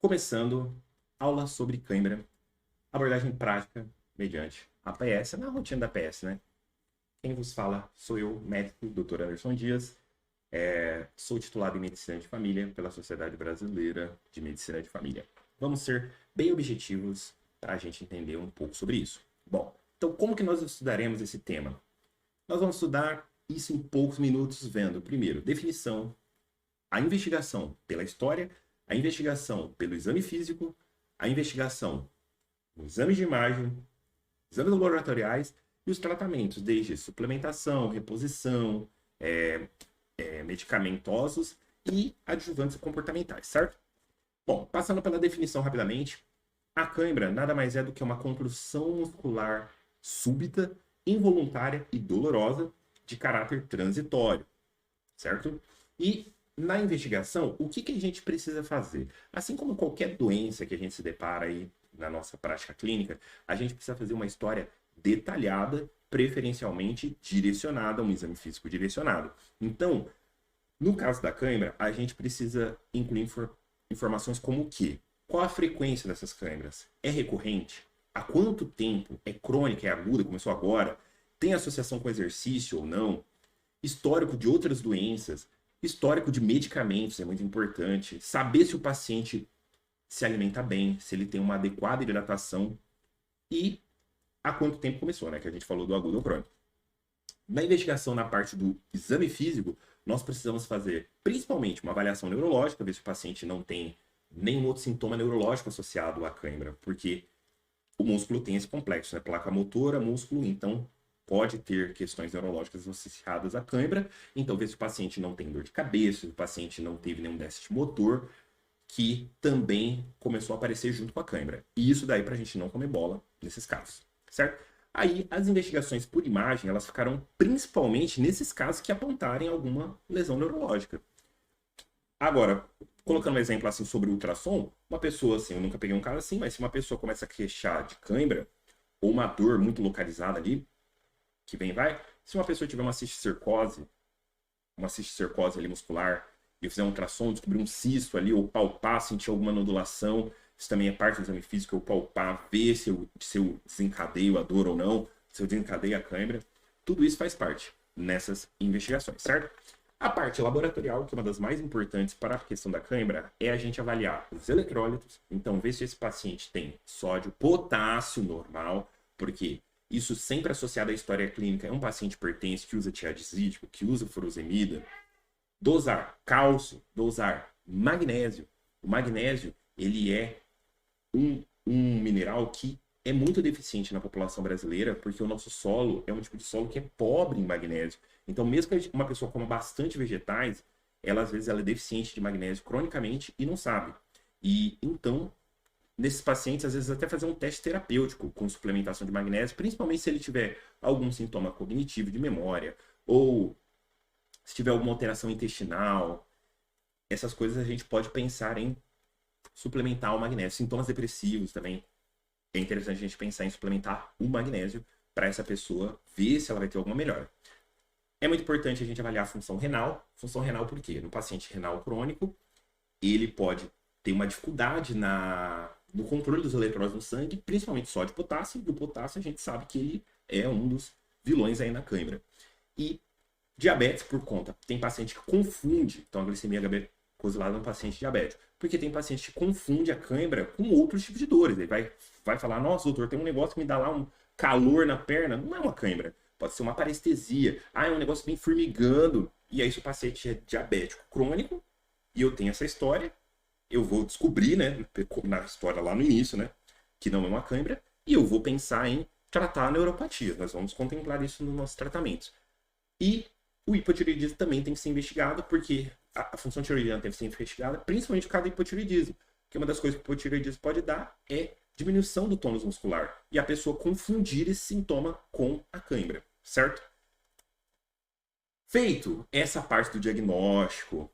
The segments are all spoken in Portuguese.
Começando, aula sobre cãibra, abordagem prática mediante a PS, na rotina da PS, né? Quem vos fala sou eu, médico, Dr. Anderson Dias, sou titulado em Medicina de Família pela Sociedade Brasileira de Medicina de Família. Vamos ser bem objetivos para a gente entender um pouco sobre isso. Bom, então como que nós estudaremos esse tema? Nós vamos estudar isso em poucos minutos, vendo, primeiro, definição, a investigação pela história, a investigação pelo exame físico, a investigação no exame de imagem, exames laboratoriais e os tratamentos, desde suplementação, reposição, medicamentosos e adjuvantes comportamentais, certo? Bom, passando pela definição rapidamente, a cãibra nada mais é do que uma contração muscular súbita, involuntária e dolorosa de caráter transitório, certo? E na investigação, o que a gente precisa fazer? Assim como qualquer doença que a gente se depara aí na nossa prática clínica, a gente precisa fazer uma história detalhada, preferencialmente direcionada, um exame físico direcionado. Então, no caso da cãibra, a gente precisa incluir informações como o quê? Qual a frequência dessas cãibras? É recorrente? Há quanto tempo? É crônica? É aguda? Começou agora? Tem associação com exercício ou não? Histórico de outras doenças? Histórico de medicamentos é muito importante. Saber se o paciente se alimenta bem, se ele tem uma adequada hidratação e há quanto tempo começou, né? Que a gente falou do agudo ou crônico. Na investigação, na parte do exame físico, nós precisamos fazer principalmente uma avaliação neurológica, ver se o paciente não tem nenhum outro sintoma neurológico associado à cãibra, porque o músculo tem esse complexo, né? Placa motora, músculo, então pode ter questões neurológicas associadas à cãibra. Então, ver se o paciente não tem dor de cabeça, se o paciente não teve nenhum déficit motor, que também começou a aparecer junto com a cãibra. E isso daí pra gente não comer bola nesses casos, certo? Aí, as investigações por imagem, elas ficaram principalmente nesses casos que apontarem alguma lesão neurológica. Agora, colocando um exemplo assim sobre o ultrassom, uma pessoa assim, eu nunca peguei um caso assim, mas se uma pessoa começa a queixar de cãibra, ou uma dor muito localizada ali, que vem e vai, se uma pessoa tiver uma cisticercose ali muscular, e eu fizer um ultrassom, descobrir um cisto ali, ou palpar, sentir alguma nodulação, isso também é parte do exame físico, eu palpar, ver se eu desencadeio a dor ou não, se eu desencadeio a cãibra, tudo isso faz parte nessas investigações, certo? A parte laboratorial, que é uma das mais importantes para a questão da cãibra, é a gente avaliar os eletrólitos, então ver se esse paciente tem sódio, potássio normal, porque isso sempre associado à história clínica, é um paciente hipertenso que usa tiazidídico, que usa furosemida, dosar cálcio, dosar magnésio. O magnésio, ele é um mineral que é muito deficiente na população brasileira, porque o nosso solo é um tipo de solo que é pobre em magnésio. Então, mesmo que uma pessoa coma bastante vegetais, ela às vezes ela é deficiente de magnésio cronicamente e não sabe. E então, nesses pacientes, às vezes até fazer um teste terapêutico com suplementação de magnésio, principalmente se ele tiver algum sintoma cognitivo de memória, ou se tiver alguma alteração intestinal, essas coisas a gente pode pensar em suplementar o magnésio. Sintomas depressivos também, é interessante a gente pensar em suplementar o magnésio para essa pessoa ver se ela vai ter alguma melhora. É muito importante a gente avaliar a função renal. Função renal por quê? No paciente renal crônico, ele pode ter uma dificuldade no controle dos eletrólitos no sangue, principalmente sódio e potássio. E o potássio a gente sabe que ele é um dos vilões aí na cãibra. E diabetes por conta. Tem paciente que confunde, então a glicemia glicosilada é um paciente diabético. Porque tem paciente que confunde a cãibra com outros tipos de dores. Ele vai falar, nossa, doutor, tem um negócio que me dá lá um calor na perna. Não é uma cãibra. Pode ser uma parestesia. Ah, é um negócio bem formigando. E aí, se o paciente é diabético crônico, e eu tenho essa história, eu vou descobrir, né, na história lá no início, né, que não é uma cãibra, e eu vou pensar em tratar a neuropatia. Nós vamos contemplar isso nos nossos tratamentos. E o hipotireoidismo também tem que ser investigado, porque a função tireoidiana tem que ser investigada, principalmente por causa do hipotireoidismo. Porque uma das coisas que o hipotireoidismo pode dar é diminuição do tônus muscular. E a pessoa confundir esse sintoma com a cãibra, certo? Feito essa parte do diagnóstico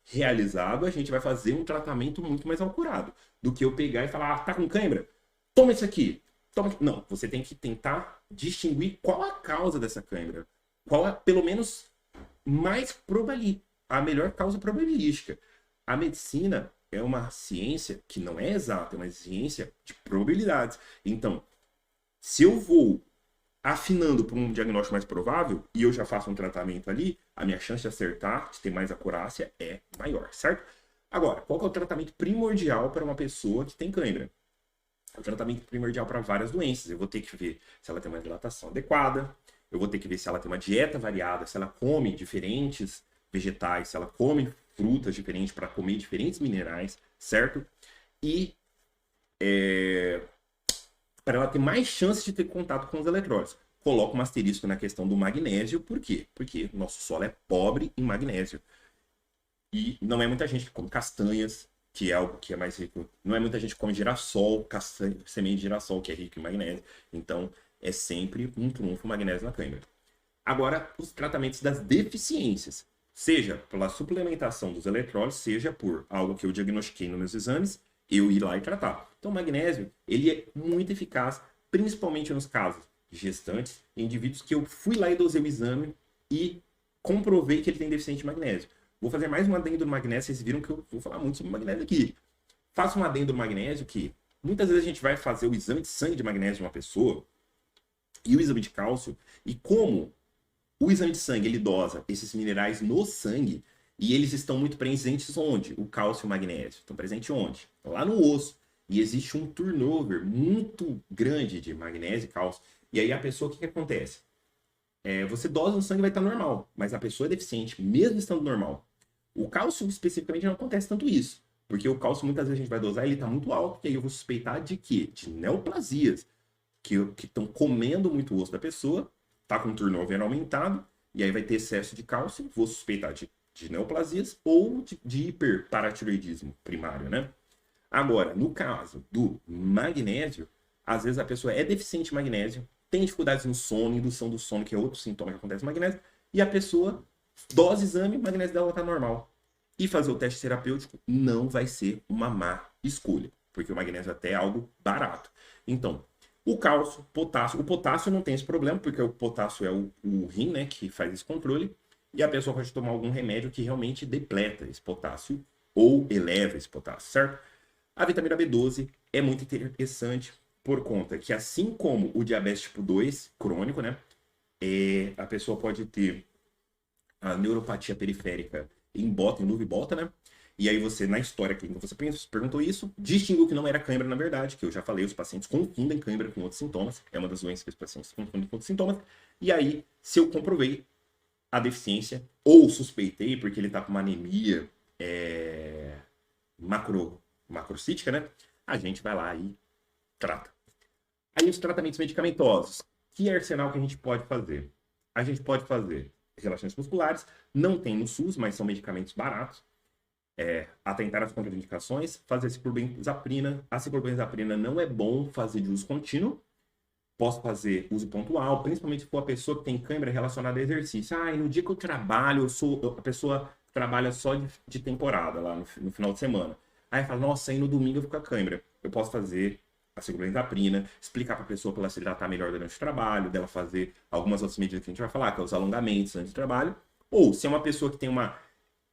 realizado, a gente vai fazer um tratamento muito mais acurado do que eu pegar e falar, tá com cãibra? Toma isso aqui. Toma aqui. Não, você tem que tentar distinguir qual a causa dessa cãibra. Qual é, pelo menos, a melhor causa probabilística. A medicina, é uma ciência que não é exata, é uma ciência de probabilidades. Então, se eu vou afinando para um diagnóstico mais provável e eu já faço um tratamento ali, a minha chance de acertar, de ter mais acurácia, é maior, certo? Agora, qual que é o tratamento primordial para uma pessoa que tem cãibra? É o tratamento primordial para várias doenças. Eu vou ter que ver se ela tem uma hidratação adequada, eu vou ter que ver se ela tem uma dieta variada, se ela come diferentes vegetais, se ela come frutas diferentes para comer diferentes minerais, certo? E para ela ter mais chance de ter contato com os eletrólitos. Coloco um asterisco na questão do magnésio, por quê? Porque o nosso solo é pobre em magnésio. E não é muita gente que come castanhas, que é algo que é mais rico. Não é muita gente que come girassol, castanha, semente de girassol, que é rico em magnésio. Então, é sempre um trunfo magnésio na cãibra. Agora, os tratamentos das deficiências. Seja pela suplementação dos eletrólitos, seja por algo que eu diagnostiquei nos meus exames, eu ir lá e tratar. Então, o magnésio, ele é muito eficaz, principalmente nos casos de gestantes, em indivíduos que eu fui lá e dosei o exame e comprovei que ele tem deficiência de magnésio. Vou fazer mais um adendo do magnésio, vocês viram que eu vou falar muito sobre magnésio aqui. Faço um adendo do magnésio que muitas vezes a gente vai fazer o exame de sangue de magnésio de uma pessoa e o exame de cálcio, e como o exame de sangue ele dosa esses minerais no sangue, e eles estão muito presentes onde? O cálcio e o magnésio. Estão presentes onde? Lá no osso. E existe um turnover muito grande de magnésio e cálcio. E aí a pessoa, o que acontece? Você dosa no sangue vai estar normal, mas a pessoa é deficiente, mesmo estando normal. O cálcio, especificamente, não acontece tanto isso. Porque o cálcio, muitas vezes, a gente vai dosar, ele está muito alto, e aí eu vou suspeitar de quê? De neoplasias, que estão comendo muito o osso da pessoa, tá com o turnover aumentado, e aí vai ter excesso de cálcio, vou suspeitar de neoplasias ou de hiperparatiroidismo primário, né? Agora, no caso do magnésio, às vezes a pessoa é deficiente de magnésio, tem dificuldades no sono, indução do sono, que é outro sintoma que acontece no magnésio, e a pessoa dose exame, o magnésio dela tá normal. E fazer o teste terapêutico não vai ser uma má escolha, porque o magnésio até é algo barato. Então, o cálcio, potássio. O potássio não tem esse problema, porque o potássio é o rim, né, que faz esse controle. E a pessoa pode tomar algum remédio que realmente depleta esse potássio ou eleva esse potássio, certo? A vitamina B12 é muito interessante por conta que, assim como o diabetes tipo 2 crônico, né, a pessoa pode ter a neuropatia periférica em luva e bota, né? E aí você, na história clínica, você perguntou isso, distinguiu que não era cãibra na verdade, que eu já falei, os pacientes confundem cãibra com outros sintomas, é uma das doenças que os pacientes confundem com outros sintomas, e aí, se eu comprovei a deficiência, ou suspeitei, porque ele tá com uma anemia macrocítica, né? A gente vai lá e trata. Aí os tratamentos medicamentosos, que arsenal que a gente pode fazer? A gente pode fazer relaxantes musculares, não tem no SUS, mas são medicamentos baratos, atentar às contraindicações, fazer ciclobenzaprina. A ciclobenzaprina não é bom fazer de uso contínuo. Posso fazer uso pontual, principalmente se for a pessoa que tem cãibra relacionada a exercício. No dia que eu trabalho, a pessoa trabalha só de temporada, lá no final de semana. Aí fala, nossa, aí no domingo eu fico com a cãibra. Eu posso fazer a ciclobenzaprina, explicar para a pessoa para ela se hidratar melhor durante o trabalho, dela fazer algumas outras medidas que a gente vai falar, que é os alongamentos antes do trabalho. Ou se é uma pessoa que tem uma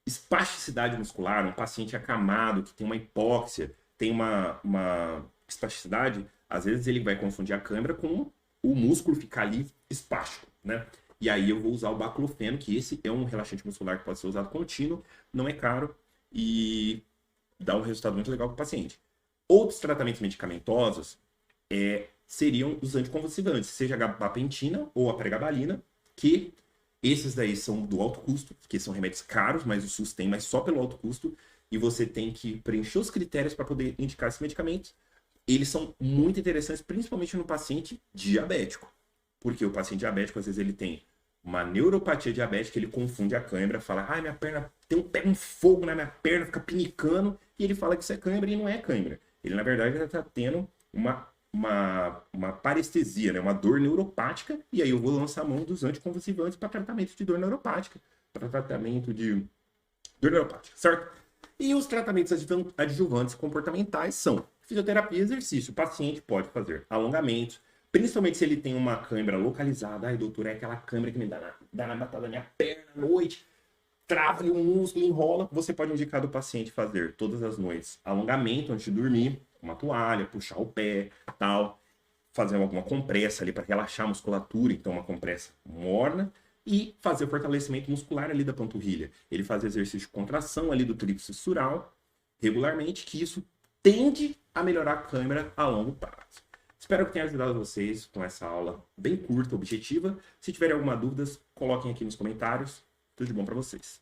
espasticidade muscular, um paciente acamado, que tem uma hipóxia, tem uma espasticidade, às vezes ele vai confundir a cãibra com o músculo ficar ali espástico, né? E aí eu vou usar o baclofeno, que esse é um relaxante muscular que pode ser usado contínuo, não é caro e dá um resultado muito legal para o paciente. Outros tratamentos medicamentosos seriam os anticonvulsivantes, seja a gabapentina ou a pregabalina, que esses daí são do alto custo, que são remédios caros, mas o SUS tem, mas só pelo alto custo, e você tem que preencher os critérios para poder indicar esses medicamentos. Eles são muito interessantes, principalmente no paciente diabético, porque o paciente diabético, às vezes, ele tem uma neuropatia diabética, ele confunde a cãibra, fala, minha perna pega um fogo na minha perna, fica pinicando, e ele fala que isso é cãibra e não é cãibra. Ele, na verdade, está tendo uma parestesia, né? Uma dor neuropática, e aí eu vou lançar a mão dos anticonvulsivantes para tratamento de dor neuropática, para tratamento de dor neuropática, certo? E os tratamentos adjuvantes comportamentais são fisioterapia e exercício. O paciente pode fazer alongamentos, principalmente se ele tem uma cãibra localizada. Doutor, é aquela cãibra que me dá na batata da minha perna à noite. trava ali o músculo, enrola, você pode indicar do paciente fazer todas as noites alongamento antes de dormir, uma toalha, puxar o pé, tal, fazer alguma compressa ali para relaxar a musculatura, então uma compressa morna, e fazer o fortalecimento muscular ali da panturrilha. Ele faz exercício de contração ali do tríceps sural regularmente, que isso tende a melhorar a câimbra a longo prazo. Espero que tenha ajudado vocês com essa aula bem curta, objetiva. Se tiverem alguma dúvida, coloquem aqui nos comentários. Tudo de bom para vocês.